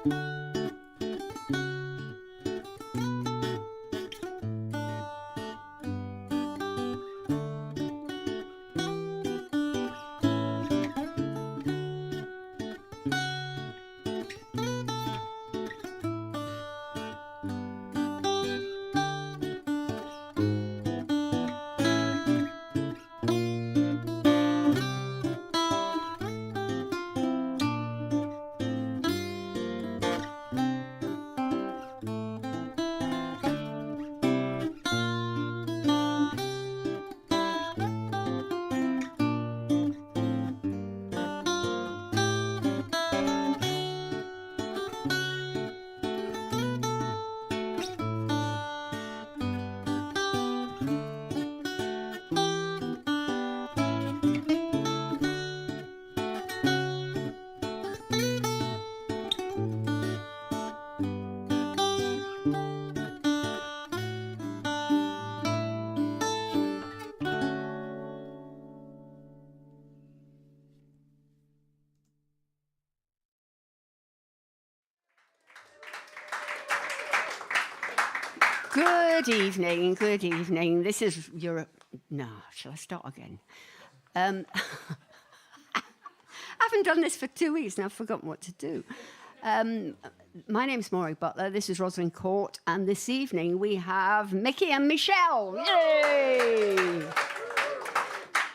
Good evening, good evening. This is Europe. No, shall I start again? I haven't done this for 2 weeks and I've forgotten what to do. My name's Maureen Butler, this is Rosalind Court, and this evening we have Mickey and Michelle. Yay!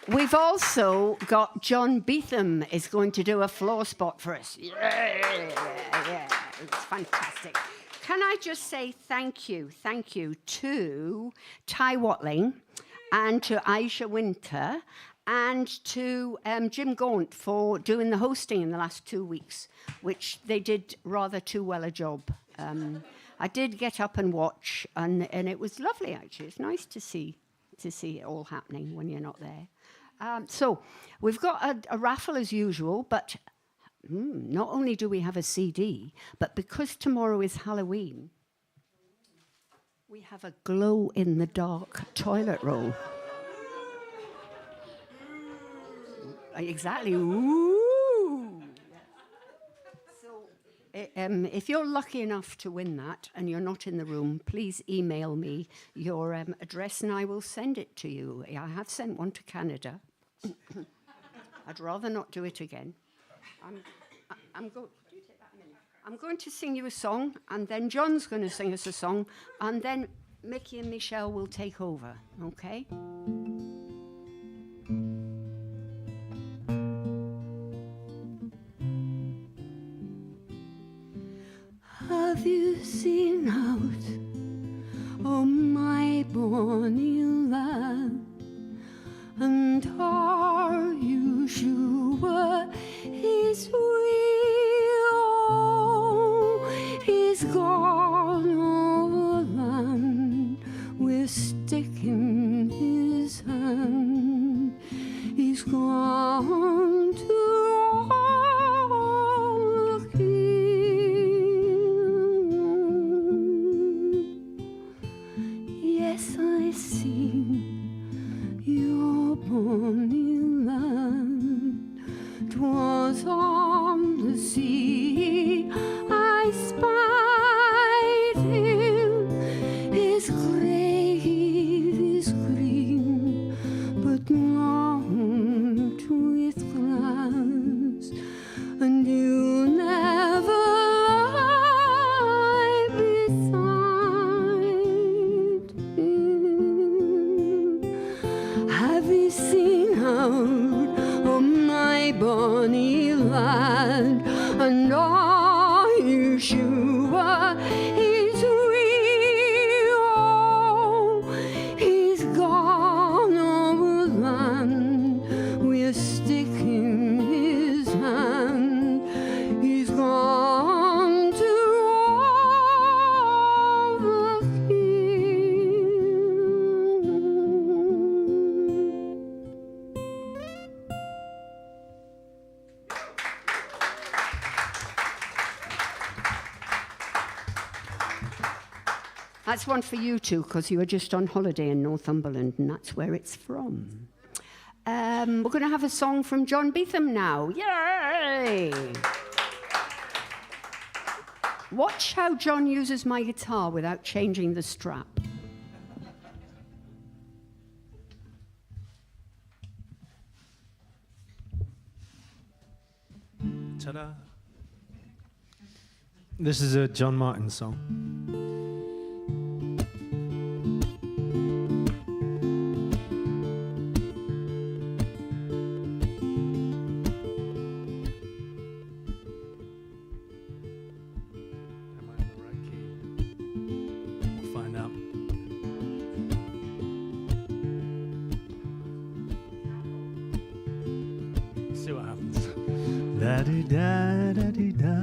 We've also got John Beetham is going to do a floor spot for us. Yeah, it's fantastic. Can I just say thank you to Ty Watling and to Aisha Winter and to Jim Gaunt for doing the hosting in the last 2 weeks, which they did rather too well a job. I did get up and watch, and it was lovely, actually. It's nice to see it all happening when you're not there. So we've got a raffle as usual, but not only do we have a CD, but because tomorrow is Halloween, we have a glow-in-the-dark toilet roll. Exactly. Ooh. So, if you're lucky enough to win that and you're not in the room, please email me your address and I will send it to you. I have sent one to Canada. I'd rather not do it again. I'm going to sing you a song, and then John's going to sing us a song, and then Mickey and Michelle will take over, okay? Have you seen out, oh my bonny lad? And are you sure he's real? He's gone over land with stick in his hand. He's gone to rock you. Yes, I seen your bonny land. 'Twas on the sea I spied him. His grave is green, but marked with glass, and you'll never lie beside him. Have you seen out on my bonny lad? And are you sure he's real? He's gone over land with a stick in his hand. He's gone to over That's one for you two, because you were just on holiday in Northumberland, and that's where it's from. We're going to have a song from John Beetham now. Yay! Watch how John uses my guitar without changing the strap. Ta-da. This is a John Martin song. Am I in the right key? We'll find out. See what happens. Da-dee-da, da-dee-da.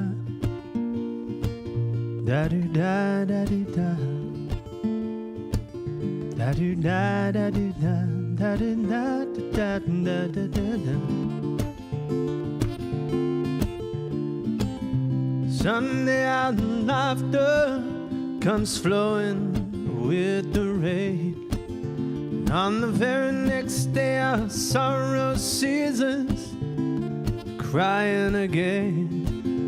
Da-doo-da, da-doo-da. Da-doo-da, da-doo-da. Da-doo-da, da-da-da-da-da-da. Sunday out and laughter comes flowing with the rain. And on the very next day our sorrow seasons crying again.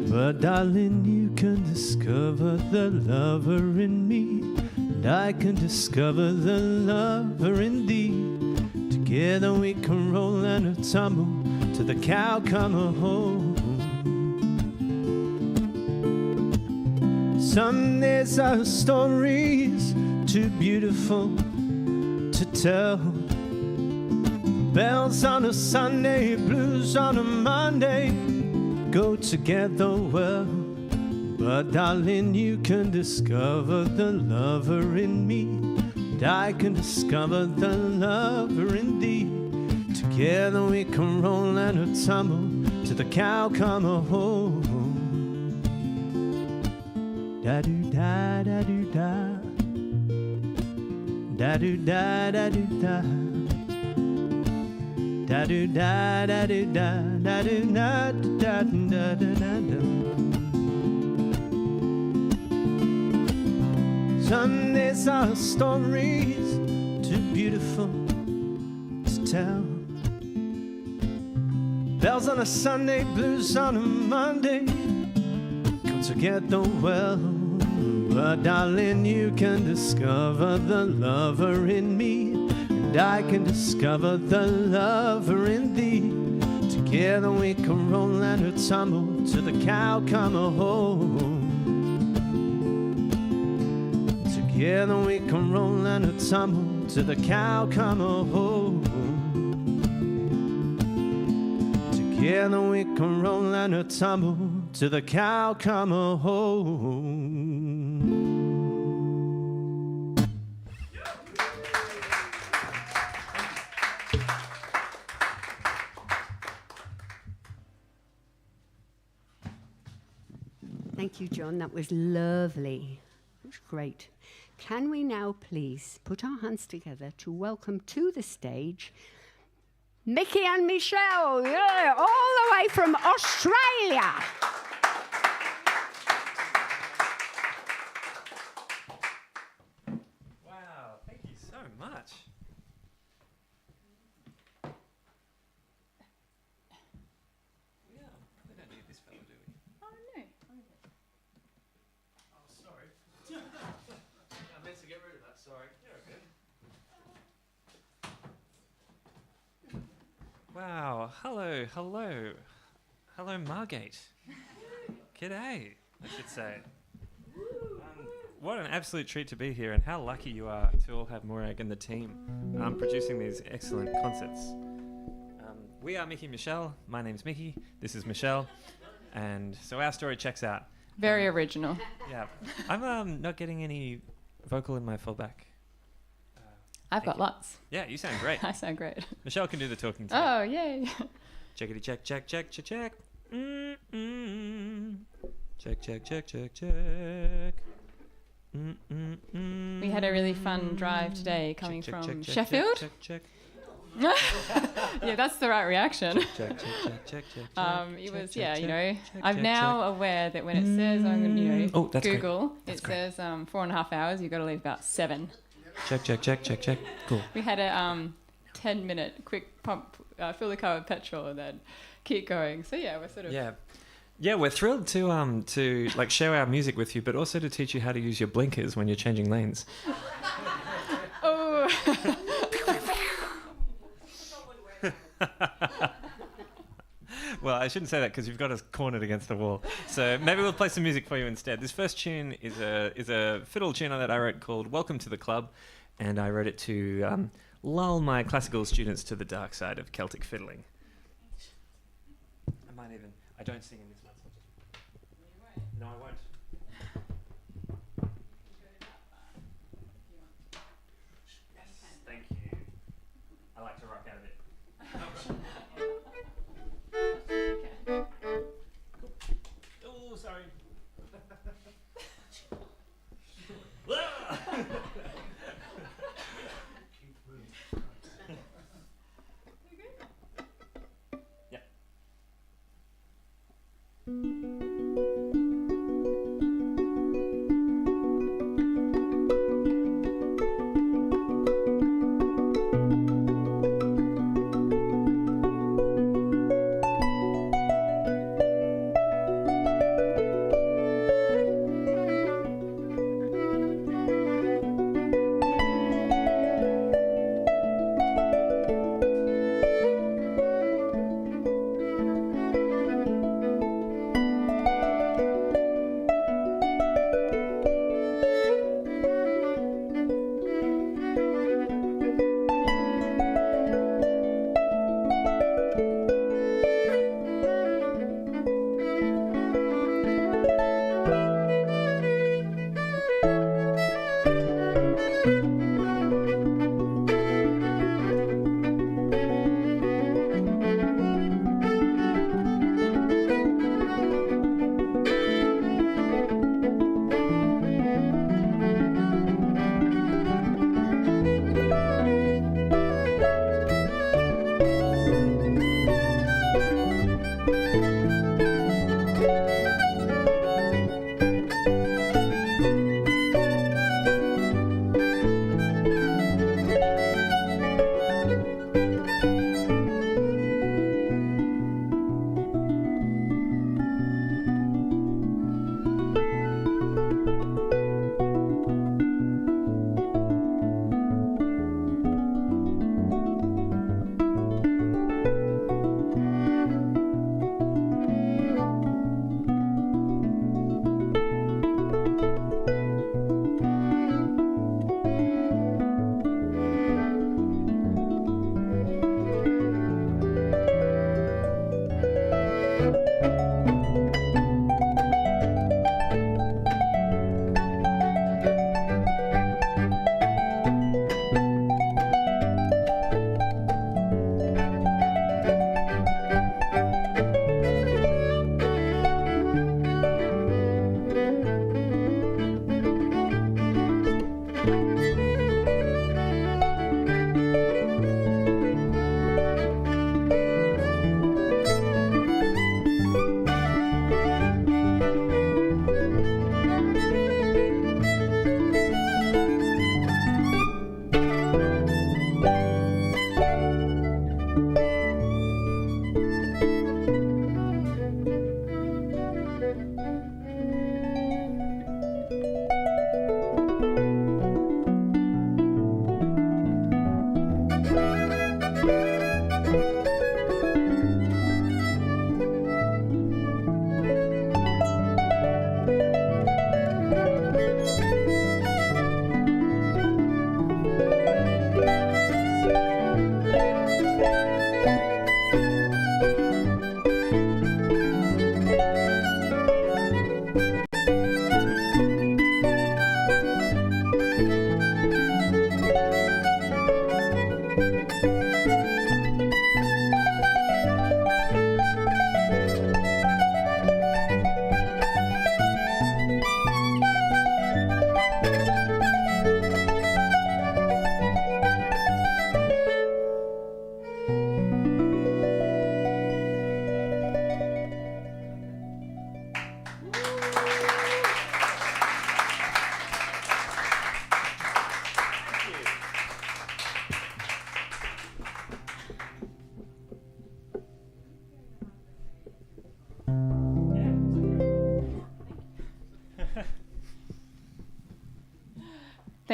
But darling, you can discover the lover in me, and I can discover the lover in thee. Together we can roll and tumble till the cow come home. Some days are stories too beautiful to tell. Bells on a Sunday, blues on a Monday go together well. But darling, you can discover the lover in me, and I can discover the lover in thee. Together we can roll and tumble till the cow come home. Da-doo-da, da-doo-da. Da-doo-da, da-doo-da. Da-doo-da, da-doo-da. Da-doo-da, da-da-da-da-da. Some days are stories too beautiful to tell. Bells on a Sunday, blues on a Monday come together well. But darling, you can discover the lover in me, and I can discover the lover in thee. Together we can roll and tumble till the cow come home. Together we can roll and tumble till the cow come home. Together we can roll and tumble till the cow come home. Thank you, John. That was lovely. That was great. Can we now please put our hands together to welcome to the stage Mickey and Michelle, yeah, all the way from Australia. Wow, thank you so much. Yeah, we don't need this fellow, do we? Oh, no. Oh, sorry. I meant to get rid of that, sorry. You're okay. Wow, hello. Hello, Margate. G'day, I should say. What an absolute treat to be here, and how lucky you are to all have Morag and the team producing these excellent concerts. We are Mickey and Michelle. My name's Mickey. This is Michelle. And so our story checks out. Very original. Yeah. I'm not getting any vocal in my fullback. I've got lots. Yeah, you sound great. I sound great. Michelle can do the talking today. Oh, yay. Checkity check, check, check, check, check. Mm-mm. Check, check, check, check, check. Mm-mm-mm. We had a really fun drive today coming Check, check, from check, check, Sheffield. Check, check, Yeah, that's the right reaction. check, check, check, check, check. It check, was, check, yeah, check, you know, check, I'm check, now check. aware that when it says, I'm gonna, you know, Oh, that's great. Google, That's it great. says 4.5 hours, you've got to leave about 7. Check, check, check, check, check. Cool. We had a 10-minute quick pump, fill the car with petrol and then keep going. So yeah, we're sort of... Yeah. Yeah, we're thrilled to like share our music with you, but also to teach you how to use your blinkers when you're changing lanes. Oh. Well, I shouldn't say that because you've got us cornered against the wall. So maybe we'll play some music for you instead. This first tune is a fiddle tune that I wrote called "Welcome to the Club," and I wrote it to lull my classical students to the dark side of Celtic fiddling. I don't sing in this one. So no, I won't. Yes, thank you. I like to rock out a bit. Oh, sorry. Yeah.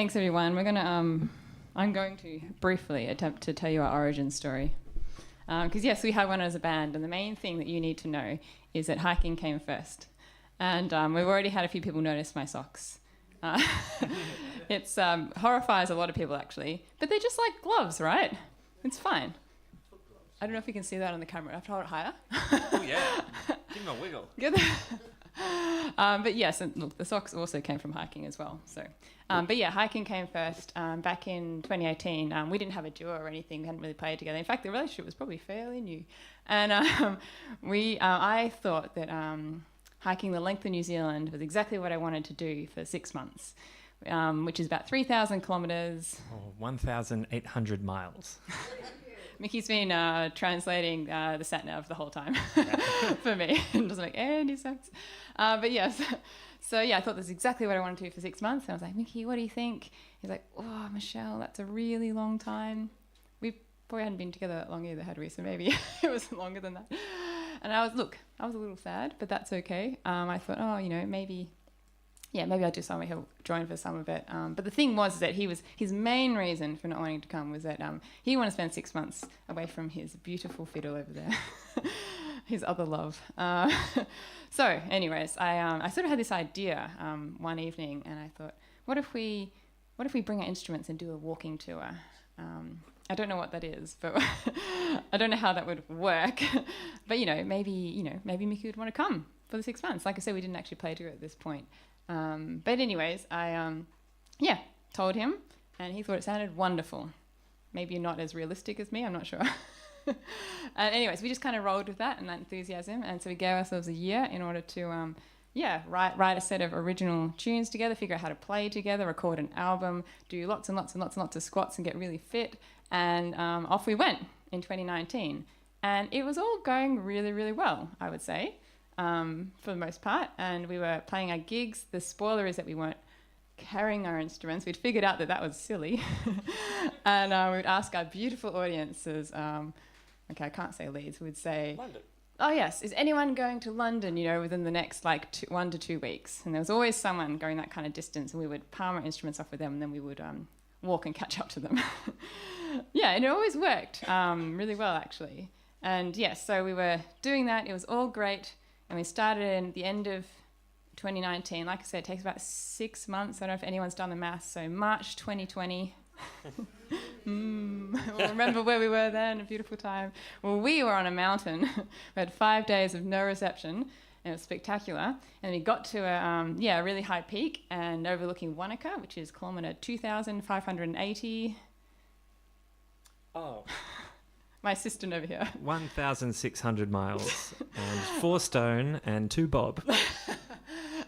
thanks everyone. I'm going to briefly attempt to tell you our origin story. Because yes, we had one as a band, and the main thing that you need to know is that hiking came first. And we've already had a few people notice my socks. It horrifies a lot of people actually, but they're just like gloves, right? It's fine. I don't know if you can see that on the camera. I have to hold it higher. Oh yeah, give him a wiggle. Good. But yes, and look, the socks also came from hiking as well. So, but yeah, hiking came first. Back in 2018, we didn't have a duo or anything. We hadn't really played together. In fact, the relationship was probably fairly new. And I thought that hiking the length of New Zealand was exactly what I wanted to do for 6 months, which is about 3,000 kilometres. Oh, 1,800 miles. Mickey's been translating the sat-nav the whole time for me. It doesn't make any sense. But yes, so yeah, I thought that's exactly what I wanted to do for 6 months. And I was like, Mickey, what do you think? He's like, oh, Michelle, that's a really long time. We probably hadn't been together that long either, had we? So maybe it was longer than that. And I was a little sad, but that's okay. I thought, oh, maybe I'll do something. He'll join for some of it. But the thing was that his main reason for not wanting to come was that he wanted to spend 6 months away from his beautiful fiddle over there, his other love. So, anyways, I sort of had this idea one evening, and I thought, what if we bring our instruments and do a walking tour? I don't know what that is, but I don't know how that would work. But maybe Mickey would want to come for the 6 months. Like I said, we didn't actually play together at this point. But anyways, I told him, and he thought it sounded wonderful. Maybe not as realistic as me, I'm not sure. And anyways, we just kind of rolled with that and that enthusiasm, and so we gave ourselves a year in order to write a set of original tunes together, figure out how to play together, record an album, do lots and lots and lots and lots of squats and get really fit, and off we went in 2019. And it was all going really, really well, I would say. For the most part, and we were playing our gigs. The spoiler is that we weren't carrying our instruments. We'd figured out that was silly. And we'd ask our beautiful audiences, I can't say Leeds, we'd say London. Oh yes, is anyone going to London, within the next 1 to 2 weeks? And there was always someone going that kind of distance, and we would palm our instruments off with them, and then we would walk and catch up to them. Yeah, and it always worked really well actually. And yes, so we were doing that. It was all great. And we started in the end of 2019. Like I said, it takes about 6 months. I don't know if anyone's done the maths. So March 2020. We'll remember where we were then, a beautiful time. Well, we were on a mountain. We had 5 days of no reception, and it was spectacular. And we got to a really high peak and overlooking Wanaka, which is kilometre 2,580. Oh. My assistant over here. 1,600 miles and 4 stone and 2 bob.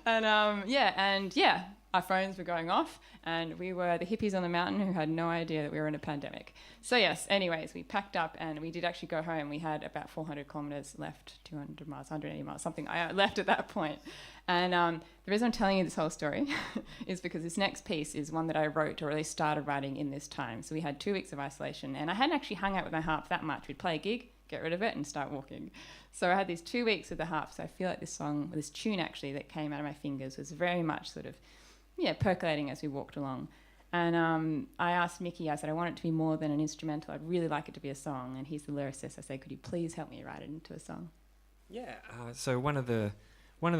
And our phones were going off, and we were the hippies on the mountain who had no idea that we were in a pandemic. So yes, anyways, we packed up and we did actually go home. We had about 400 kilometers left, 200 miles, 180 miles, something left at that point. And the reason I'm telling you this whole story is because this next piece is one that I wrote, or at least started writing in this time. So we had 2 weeks of isolation, and I hadn't actually hung out with my harp that much. We'd play a gig, get rid of it, and start walking. So I had these 2 weeks with the harp. So I feel like this tune actually that came out of my fingers was very much sort of, percolating as we walked along. And I asked Mickey, I said, I want it to be more than an instrumental. I'd really like it to be a song. And he's the lyricist. I said, could you please help me write it into a song? Yeah. So one of the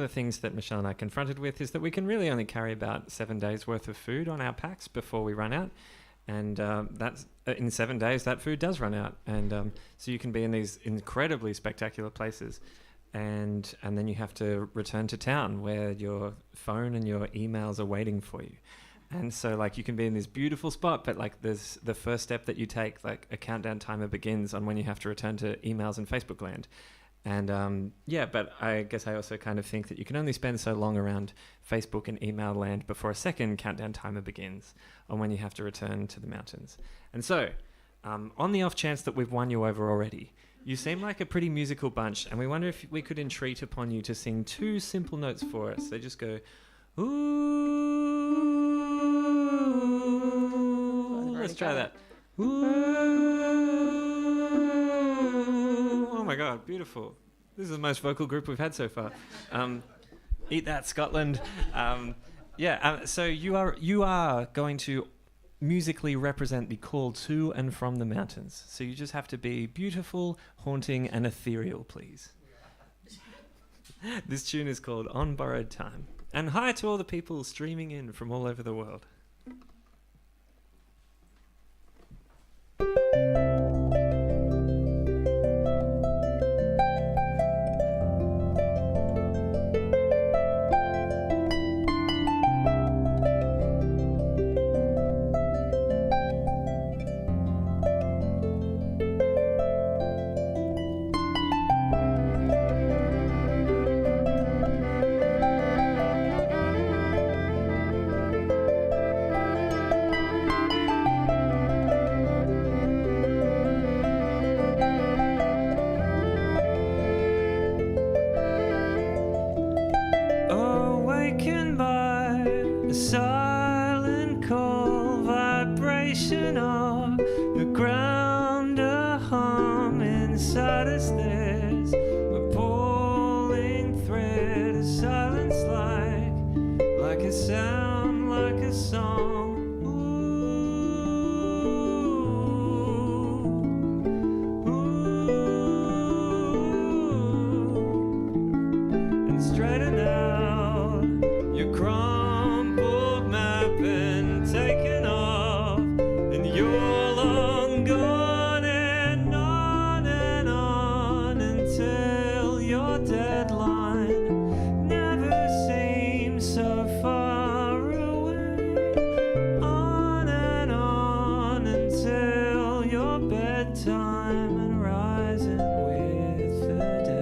things that Michelle and I confronted with is that we can really only carry about 7 days worth of food on our packs before we run out. And that's in 7 days, that food does run out. And so you can be in these incredibly spectacular places. And then you have to return to town where your phone and your emails are waiting for you. And so you can be in this beautiful spot, but there's the first step that you take, a countdown timer begins on when you have to return to emails and Facebook land. And but I guess I also kind of think that you can only spend so long around Facebook and email land before a second countdown timer begins on when you have to return to the mountains. And so, on the off chance that we've won you over already, you seem like a pretty musical bunch, and we wonder if we could entreat upon you to sing 2 simple notes for us. So just go, ooh. Let's try that. Ooh. Oh my God, beautiful. This is the most vocal group we've had so far. Eat that, Scotland. Yeah, so you are going to musically represent the call to and from the mountains. So you just have to be beautiful, haunting, and ethereal, please. This tune is called On Borrowed Time. And hi to all the people streaming in from all over the world. Awakened by the silent call, vibration of the ground, a hum inside us. There's a pulling thread, a silence like a sound, like a song. And straighten out your crumpled map and taken off, and you're long gone, and on until your deadline never seems so far away. On until your bedtime and rising with the day.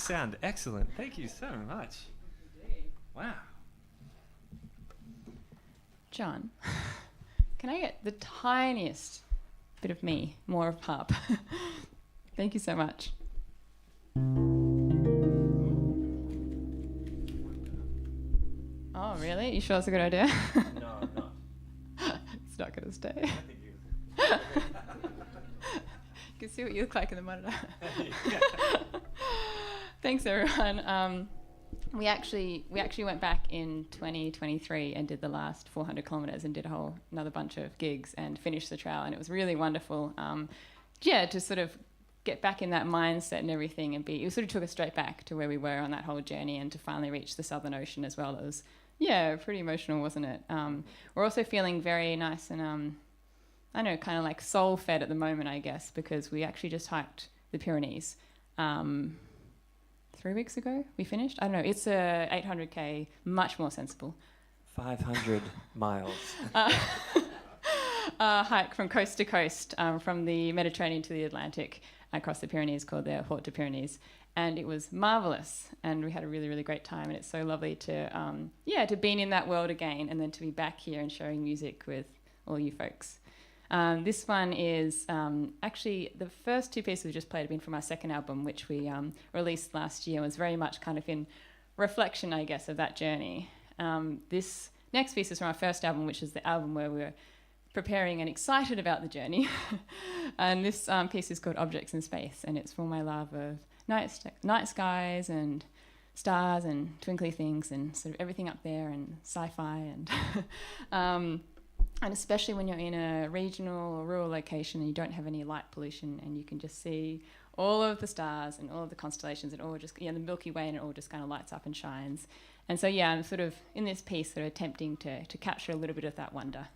sound excellent. Thank you so much. Wow. John, can I get the tiniest bit of me, more of harp? Thank you so much. Oh, really? You sure it's a good idea? No, I'm not. It's not going to stay. I think you. You can see what you look like in the monitor. Thanks, everyone. We actually went back in 2023 and did the last 400 kilometers and did another bunch of gigs and finished the trail, and it was really wonderful. To sort of get back in that mindset and everything, and it sort of took us straight back to where we were on that whole journey, and to finally reach the Southern Ocean as well. It was pretty emotional, wasn't it? We're also feeling very nice and I don't know, kind of like soul fed at the moment, I guess, because we actually just hiked the Pyrenees. 3 weeks ago we finished. I don't know, it's a 800k, much more sensible 500 miles. Hike from coast to coast, from the Mediterranean to the Atlantic across the Pyrenees, called the Haute de Pyrenees, and it was marvelous, and we had a really, really great time, and it's so lovely to to be in that world again, and then to be back here and sharing music with all you folks. This one is actually the first two pieces we just played have been from our second album, which we released last year. It was very much kind of in reflection, I guess, of that journey. This next piece is from our first album, which is the album where we were preparing and excited about the journey. And this piece is called Objects in Space, and it's for my love of night skies and stars and twinkly things and sort of everything up there and sci-fi and and especially when you're in a regional or rural location and you don't have any light pollution, and you can just see all of the stars and all of the constellations and all just the Milky Way, and it all just kind of lights up and shines. And so I'm sort of in this piece sort of attempting to capture a little bit of that wonder.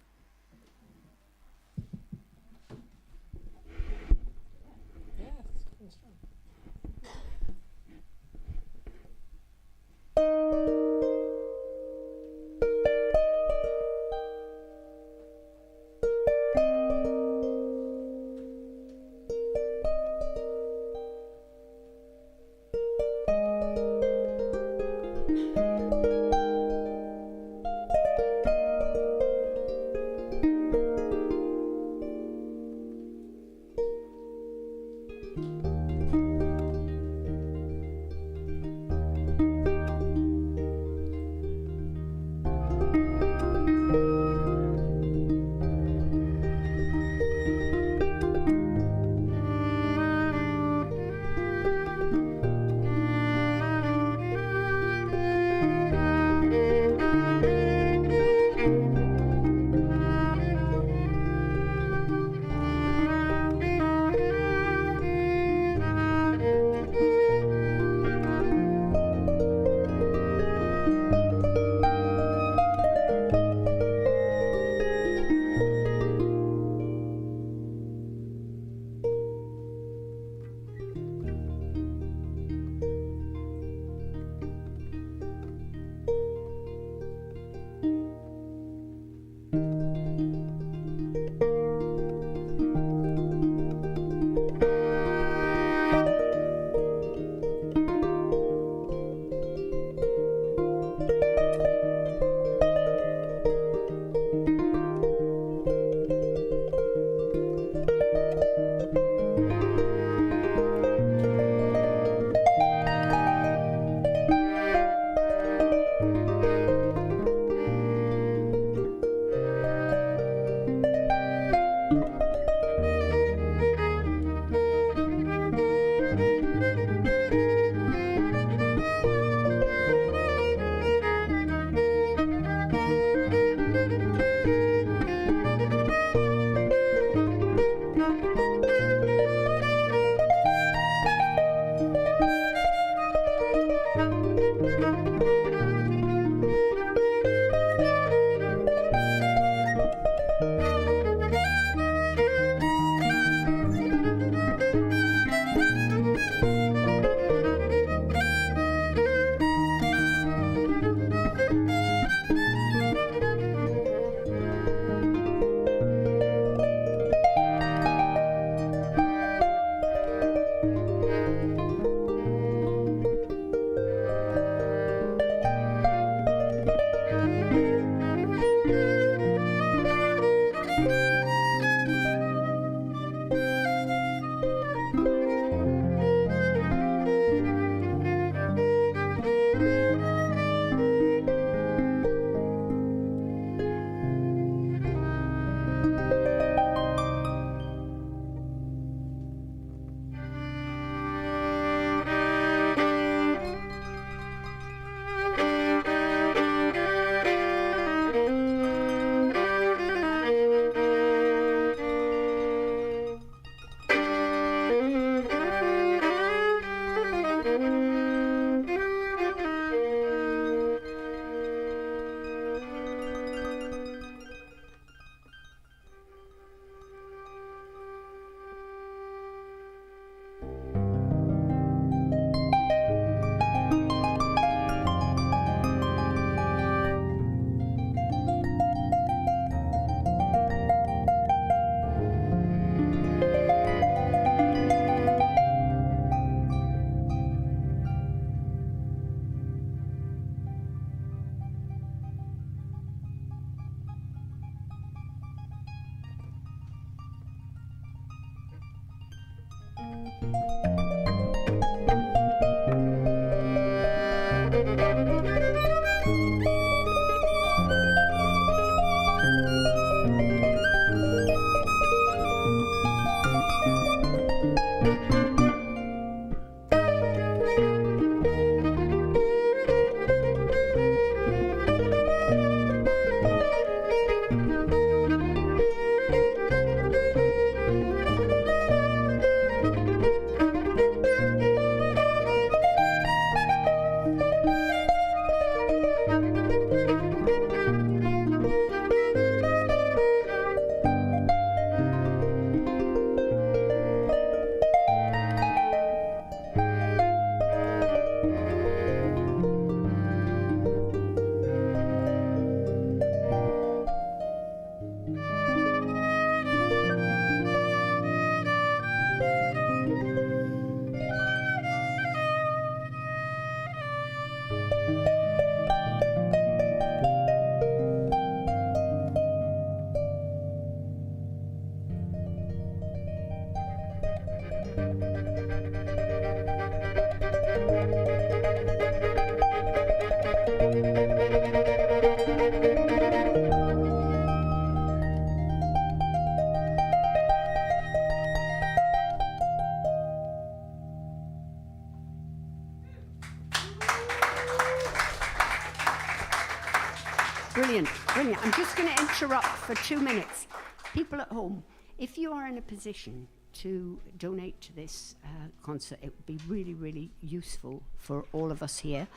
Brilliant, brilliant. I'm just going to interrupt for 2 minutes. People at home, if you are in a position to donate to this concert, it would be really, really useful for all of us here.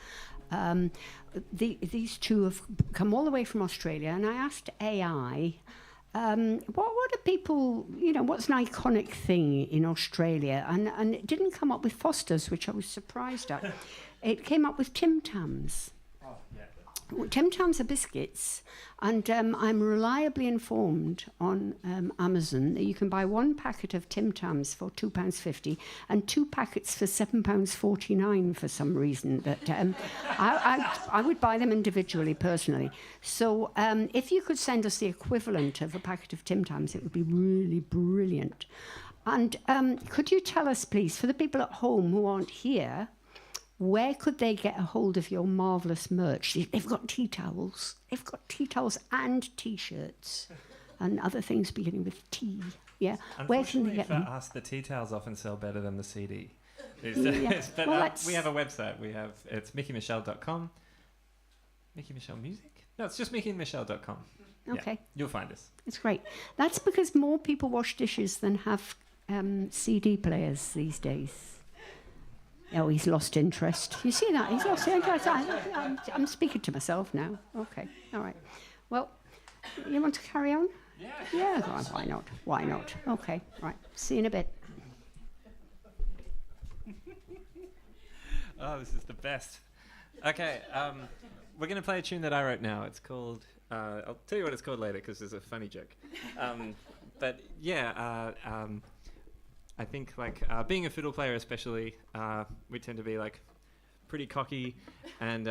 These two have come all the way from Australia, and I asked AI, what do people, what's an iconic thing in Australia? And it didn't come up with Foster's, which I was surprised at. It came up with Tim Tams. Tim Tams are biscuits, and I'm reliably informed on Amazon that you can buy 1 packet of Tim Tams for £2.50 and 2 packets for £7.49 for some reason. That I would buy them individually, personally. So if you could send us the equivalent of a packet of Tim Tams, it would be really brilliant. And could you tell us, please, for the people at home who aren't here, where could they get a hold of your marvellous merch? They've got tea towels. They've got tea towels and T-shirts and other things beginning with T. Yeah. Where can they get them? For us, the tea towels often sell better than the CD. But we have a website. It's mickeymichelle.com. Mickey Michelle Music? No, it's just mickeyandmichelle.com. Okay. Yeah, you'll find us. It's great. That's because more people wash dishes than have CD players these days. Oh, he's lost interest. You see that? He's lost interest. I'm speaking to myself now. Okay, all right. Well, you want to carry on? Yeah. Yeah, why not? Why not? Okay, right. See you in a bit. Oh, this is the best. Okay, we're going to play a tune that I wrote now. It's called... I'll tell you what it's called later because there's a funny joke. But yeah... I think being a fiddle player especially, we tend to be pretty cocky and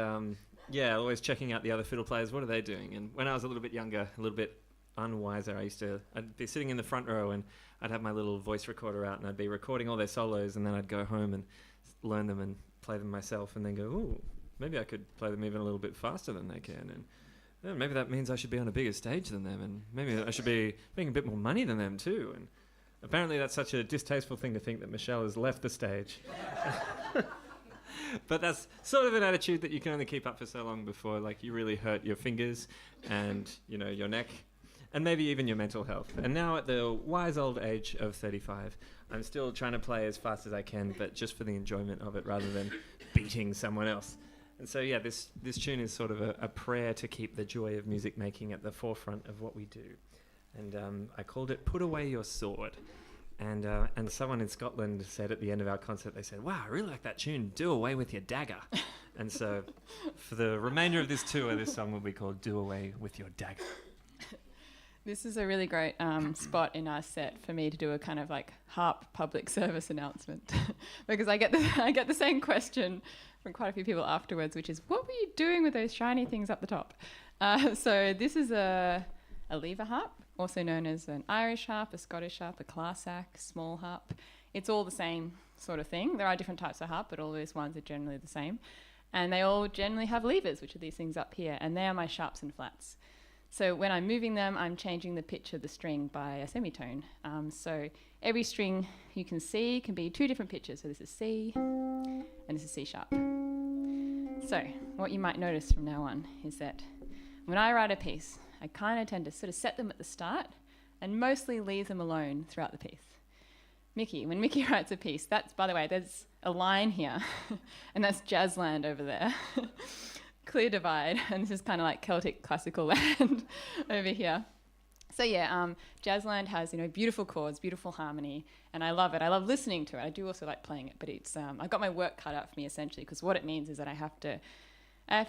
always checking out the other fiddle players. What are they doing? And when I was a little bit younger, a little bit unwiser, I'd be sitting in the front row and I'd have my little voice recorder out and I'd be recording all their solos, and then I'd go home and learn them and play them myself and then go, ooh, maybe I could play them even a little bit faster than they can, and maybe that means I should be on a bigger stage than them, and maybe I should be making a bit more money than them too. And apparently that's such a distasteful thing to think that Michelle has left the stage. But that's sort of an attitude that you can only keep up for so long before you really hurt your fingers and your neck and maybe even your mental health. And now at the wise old age of 35, I'm still trying to play as fast as I can, but just for the enjoyment of it rather than beating someone else. And so yeah, this tune is sort of a prayer to keep the joy of music making at the forefront of what we do. And I called it Put Away Your Sword. And someone in Scotland said at the end of our concert, they said, wow, I really like that tune, Do Away With Your Dagger. And so for the remainder of this tour, this song will be called Do Away With Your Dagger. This is a really great spot in our set for me to do a kind of harp public service announcement because I get the same question from quite a few people afterwards, which is, what were you doing with those shiny things up the top? So this is a lever harp, also known as an Irish harp, a Scottish harp, a classic, small harp. It's all the same sort of thing. There are different types of harp, but all those ones are generally the same. And they all generally have levers, which are these things up here, and they are my sharps and flats. So when I'm moving them, I'm changing the pitch of the string by a semitone. So every string you can see can be 2 different pitches. So this is C, and this is C sharp. So what you might notice from now on is that when I write a piece, I kind of tend to sort of set them at the start and mostly leave them alone throughout the piece. When Mickey writes a piece, that's, by the way, there's a line here, and that's Jazzland over there. Clear divide, and this is kind of like Celtic classical land over here. So yeah, Jazzland has beautiful chords, beautiful harmony, and I love it. I love listening to it. I do also like playing it, but it's I've got my work cut out for me essentially, because what it means is that I have to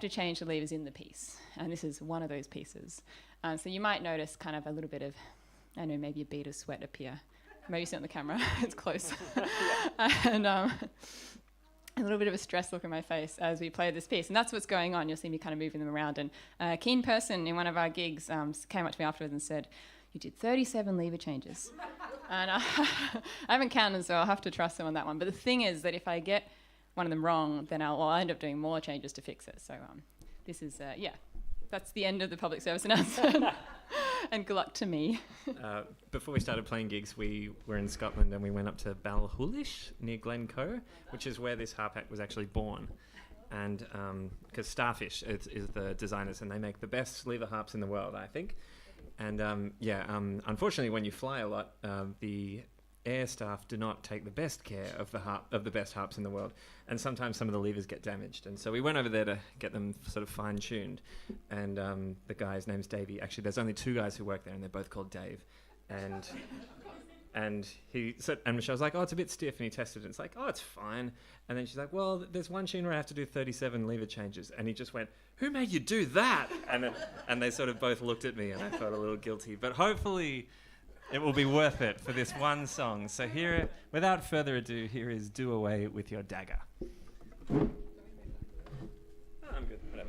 change the levers in the piece, and this is one of those pieces. So you might notice kind of a little bit of, maybe a bead of sweat appear. Maybe you see it on the camera, it's close. And a little bit of a stressed look on my face as we play this piece. And that's what's going on. You'll see me kind of moving them around. And a keen person in one of our gigs came up to me afterwards and said, you did 37 lever changes. And I haven't counted, so I'll have to trust them on that one. But the thing is that if I get one of them wrong, then I'll end up doing more changes to fix it. So this is, that's the end of the public service announcement. And good luck to me. Before we started playing gigs, we were in Scotland and we went up to Balhulish near Glencoe, which is where this harp act was actually born. and because Starfish is the designers, and they make the best lever harps in the world, I think. And unfortunately, when you fly a lot, the air staff do not take the best care of the best harps in the world, and sometimes some of the levers get damaged. And so we went over there to get them sort of fine-tuned. And the guy's name's Davey. Actually, there's only 2 guys who work there, and they're both called Dave. And he said, and Michelle's like, oh, it's a bit stiff, and he tested it. And it's like, oh, it's fine. And then she's like, well, there's one tune where I have to do 37 lever changes. And he just went, who made you do that? And they sort of both looked at me, and I felt a little guilty. But hopefully it will be worth it for this one song. So here, without further ado, here is Do Away With Your Dagger. Oh, I'm good, whatever.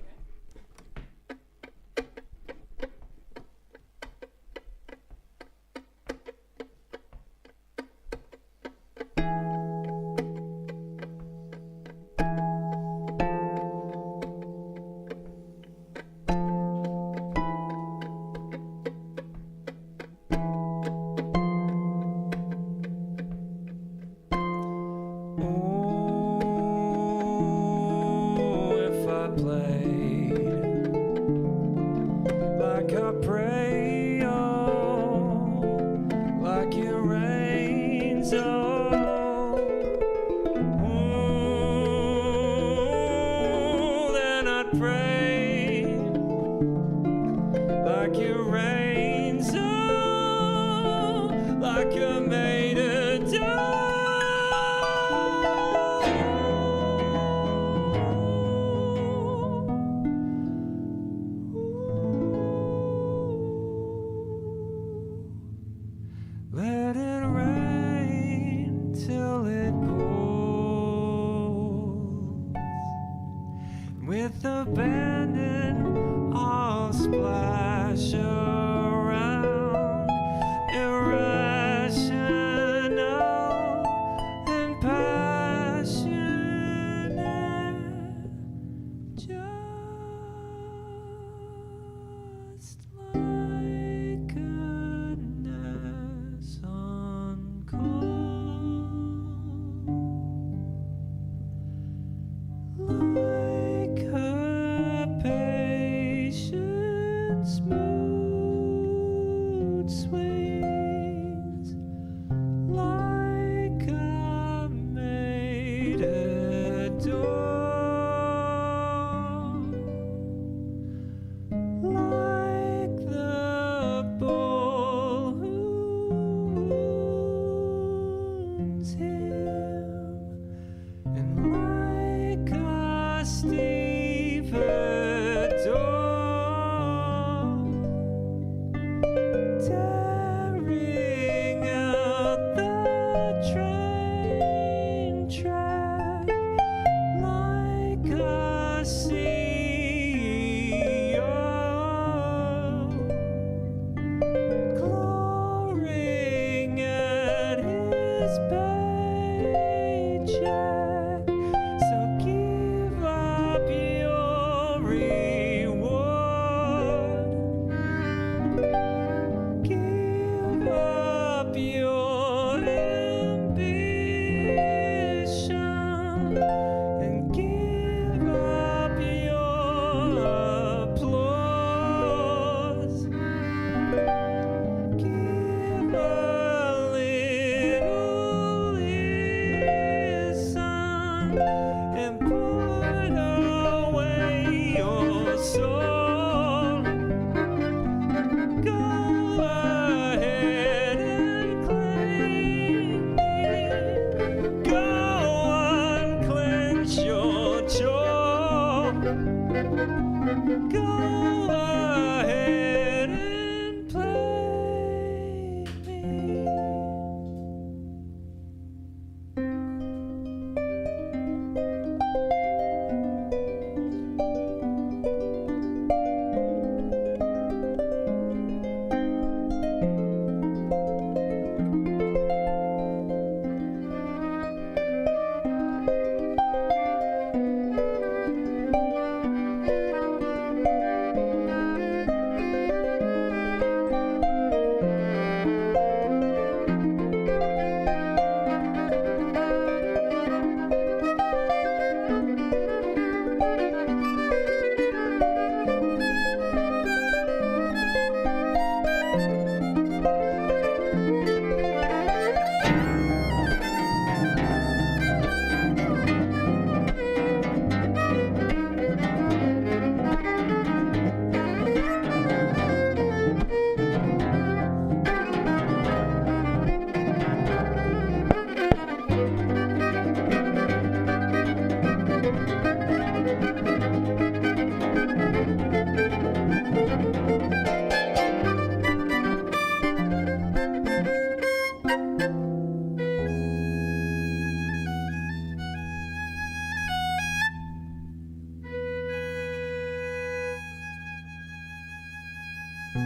Oh,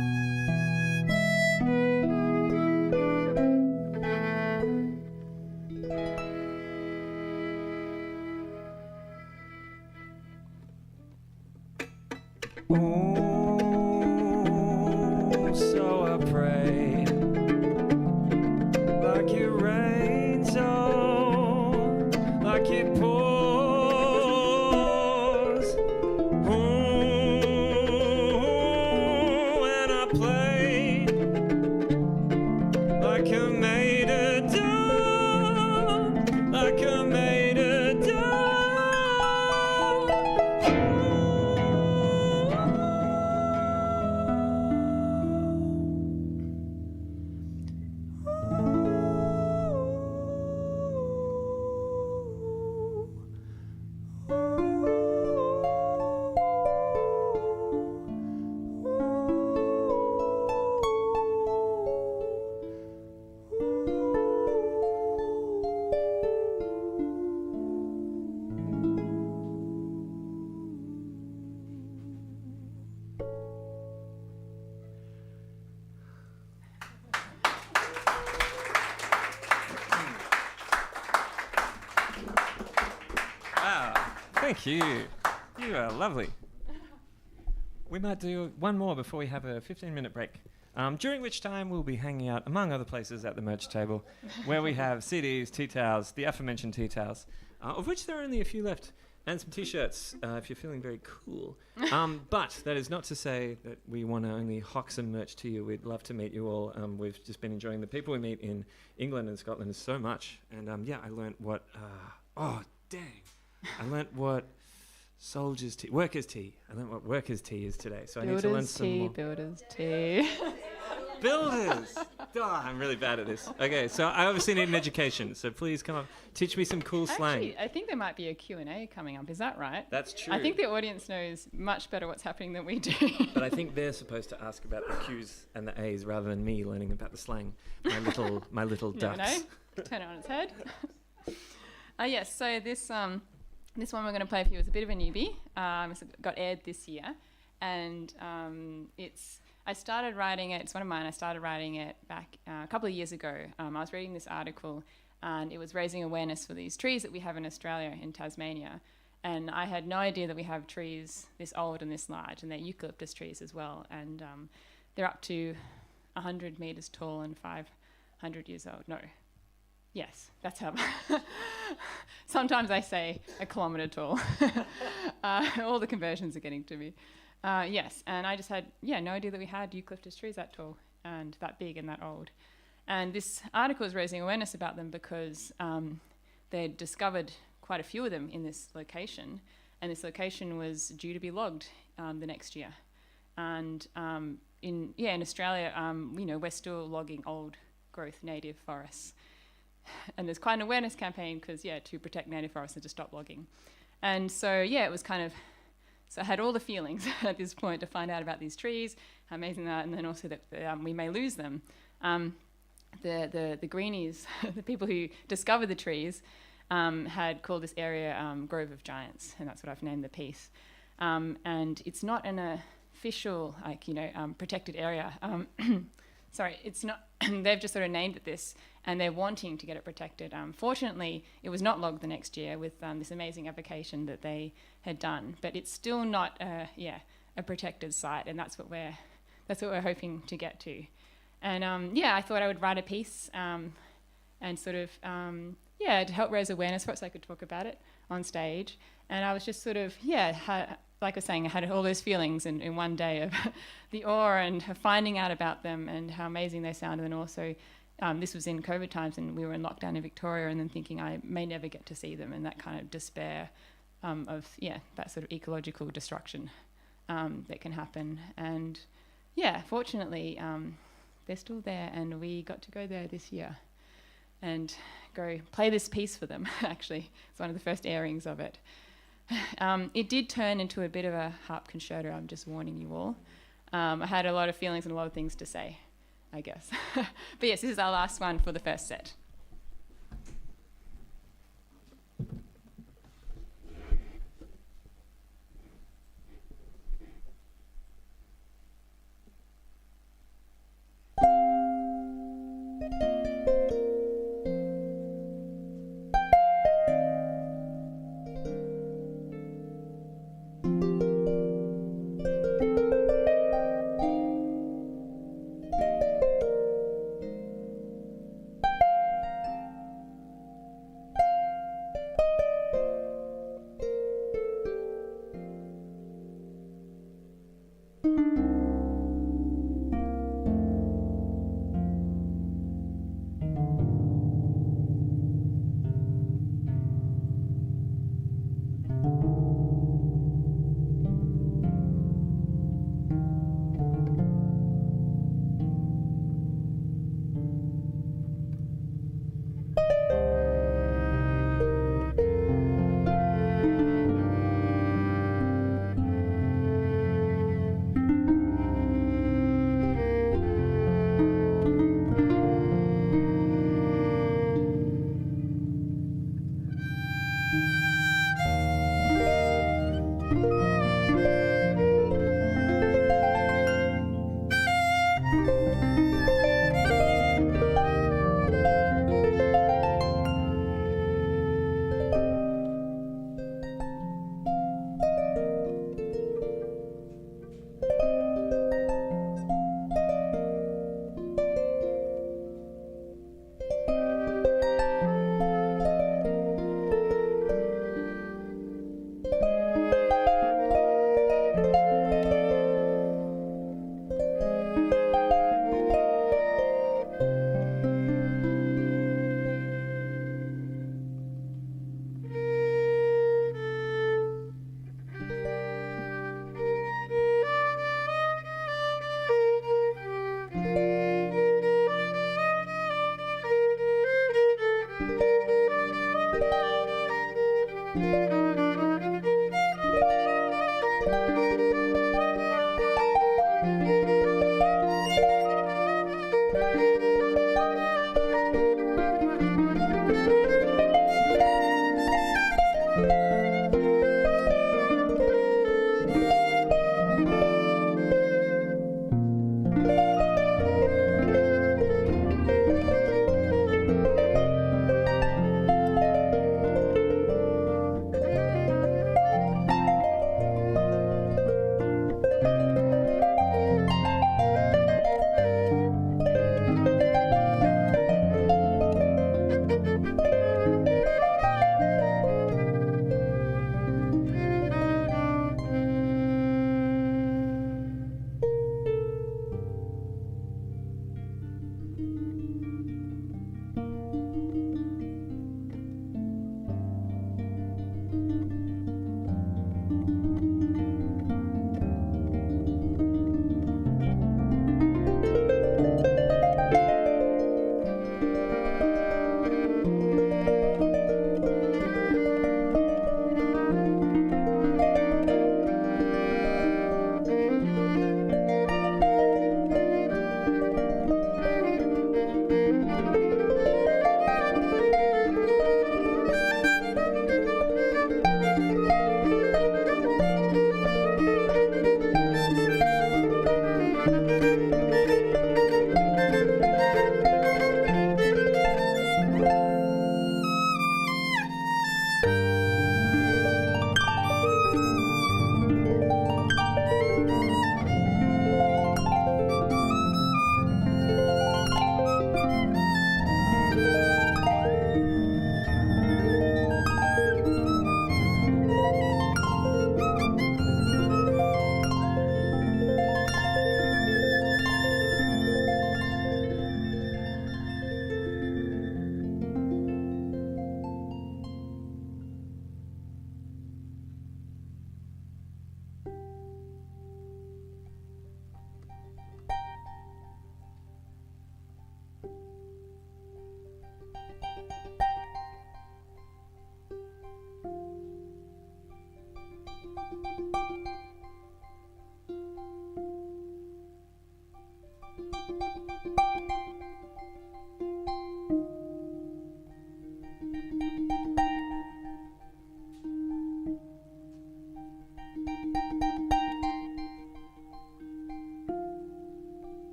so I pray, like it rains, oh, like it pours. Oh, and I play like a made of dough, like a made of dough. Wow, thank you. You are lovely. We might do one more before we have a 15-minute break, during which time we'll be hanging out, among other places, at the merch table, where we have CDs, tea towels, the aforementioned tea towels, of which there are only a few left, and some T-shirts, if you're feeling very cool. But that is not to say that we want to only hock some merch to you. We'd love to meet you all. We've just been enjoying the people we meet in England and Scotland so much. And yeah, I learnt what... oh, dang. I learnt what workers' tea. I learnt what workers' tea is today. So I need to learn some more. Builders tea. Builders! Oh, I'm really bad at this. Okay, so I obviously need an education. So please come up, teach me some cool slang. Actually, I think there might be a Q&A coming up. Is that right? That's true. I think the audience knows much better what's happening than we do. But I think they're supposed to ask about the Q's and the A's rather than me learning about the slang. My little You never ducks. know. Turn it on its head. Yes, so this one we're going to play for you is a bit of a newbie. It's got aired this year, and I started writing it. It's one of mine. I started writing it back a couple of years ago. I was reading this article, and it was raising awareness for these trees that we have in Australia, in Tasmania. And I had no idea that we have trees this old and this large, and they're eucalyptus trees as well. And they're up to 100 metres tall and 500 years old. No. Yes, that's how. Sometimes I say a kilometre tall. All the conversions are getting to me. Yes, and I just had no idea that we had eucalyptus trees that tall and that big and that old. And this article is raising awareness about them because they'd discovered quite a few of them in this location, and this location was due to be logged the next year. And in Australia, we're still logging old growth native forests. And there's quite an awareness campaign because, to protect native forests and to stop logging. And so, it was kind of, so I had all the feelings at this point to find out about these trees, how amazing they are, and then also that we may lose them. The greenies, the people who discovered the trees, had called this area Grove of Giants, and that's what I've named the piece. And it's not an official, protected area. Sorry, it's not. They've just sort of named it this, and they're wanting to get it protected. Fortunately, it was not logged the next year with this amazing application that they had done, but it's still not a protected site, and that's what we're hoping to get to. And I thought I would write a piece and sort of to help raise awareness for it, so I could talk about it on stage. And I was just sort of like I was saying, I had all those feelings in one day of the awe and finding out about them and how amazing they sounded. And also, this was in COVID times and we were in lockdown in Victoria, and then thinking I may never get to see them, and that kind of despair of that sort of ecological destruction that can happen. And fortunately, they're still there, and we got to go there this year and go play this piece for them. Actually, it's one of the first airings of it. It did turn into a bit of a harp concerto, I'm just warning you all. I had a lot of feelings and a lot of things to say, I guess. But yes, this is our last one for the first set.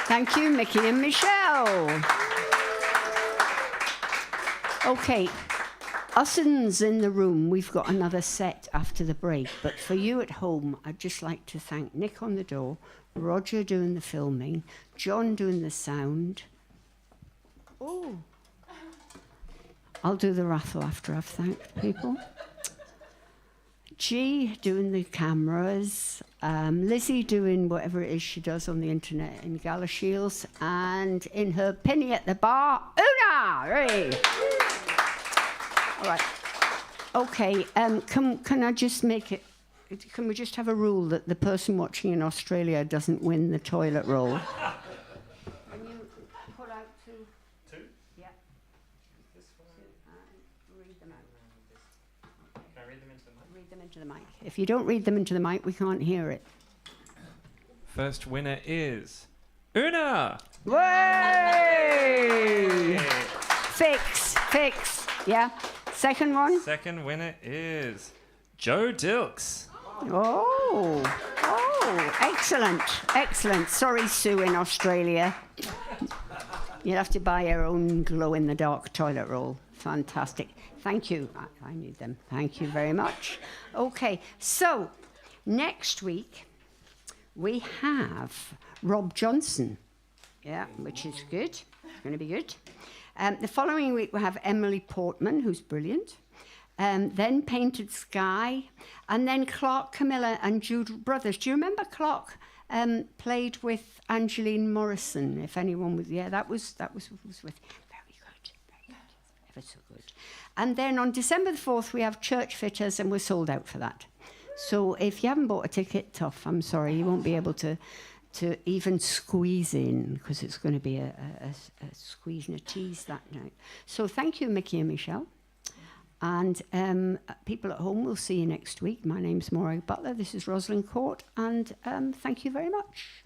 Thank you, Mickey and Michelle. Okay, us'ns in the room, we've got another set after the break. But for you at home, I'd just like to thank Nick on the door, Roger doing the filming, John doing the sound. Oh, I'll do the raffle after I've thanked people. G doing the cameras, Lizzie doing whatever it is she does on the internet in Galashiels, and in her penny at the bar, Una! Hooray! All right. Okay, can I just make it, can we just have a rule that the person watching in Australia doesn't win the toilet roll? Can you pull out two? Two? Yeah. This one. Read them out. Can I read them into the mic? Read them into the mic. If you don't read them into the mic, we can't hear it. First winner is Una! Way! Yay. Fix. Yeah. Second one. Second winner is Joe Dilks. Oh, excellent. Sorry, Sue in Australia. You'll have to buy your own glow-in-the-dark toilet roll. Fantastic. Thank you. I need them. Thank you very much. Okay, so next week we have Rob Johnson. Yeah, which is good. It's going to be good. The following week we have Emily Portman, who's brilliant. Then Painted Sky, and then Clark, Camilla, and Jude Brothers. Do you remember Clark played with Angeline Morrison? If anyone was, yeah, that was with. Very good, ever so good. And then on December the 4th we have Church Fitters, and we're sold out for that. So if you haven't bought a ticket, tough. I'm sorry, you won't be able to even squeeze in, because it's going to be a squeeze and a tease that night. So thank you, Mickey and Michelle. And people at home, we'll see you next week. My name's Maureen Butler. This is Rosalind Court. And thank you very much.